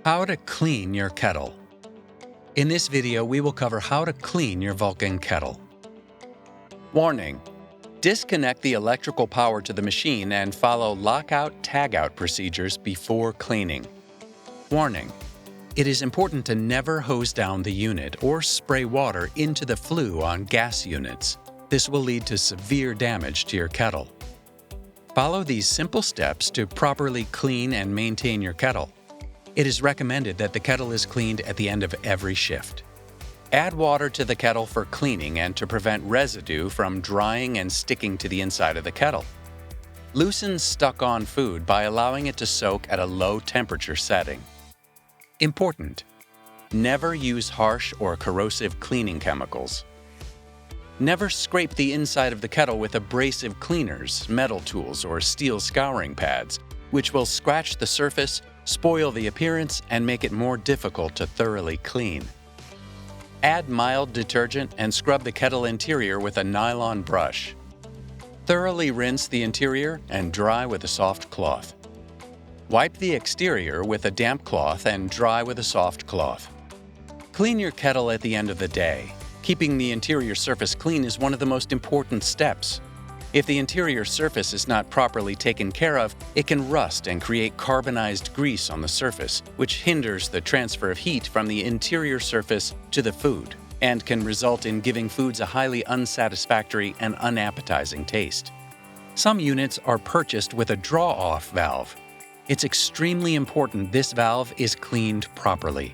How to clean your kettle. In this video, we will cover how to clean your Vulcan kettle. Warning: disconnect the electrical power to the machine and follow lockout tagout procedures before cleaning. Warning: it is important to never hose down the unit or spray water into the flue on gas units. This will lead to severe damage to your kettle. Follow these simple steps to properly clean and maintain your kettle. It is recommended that the kettle is cleaned at the end of every shift. Add water to the kettle for cleaning and to prevent residue from drying and sticking to the inside of the kettle. Loosen stuck-on food by allowing it to soak at a low temperature setting. Important: never use harsh or corrosive cleaning chemicals. Never scrape the inside of the kettle with abrasive cleaners, metal tools, or steel scouring pads, which will scratch the surface, spoil the appearance, and make it more difficult to thoroughly clean. Add mild detergent and scrub the kettle interior with a nylon brush. Thoroughly rinse the interior and dry with a soft cloth. Wipe the exterior with a damp cloth and dry with a soft cloth. Clean your kettle at the end of the day. Keeping the interior surface clean is one of the most important steps. If the interior surface is not properly taken care of, it can rust and create carbonized grease on the surface, which hinders the transfer of heat from the interior surface to the food and can result in giving foods a highly unsatisfactory and unappetizing taste. Some units are purchased with a draw-off valve. It's extremely important this valve is cleaned properly.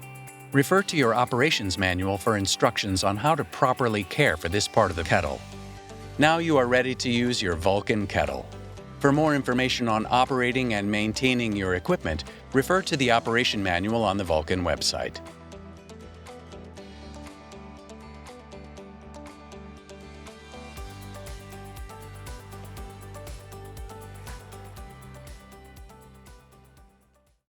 Refer to your operations manual for instructions on how to properly care for this part of the kettle. Now you are ready to use your Vulcan kettle. For more information on operating and maintaining your equipment, refer to the operation manual on the Vulcan website.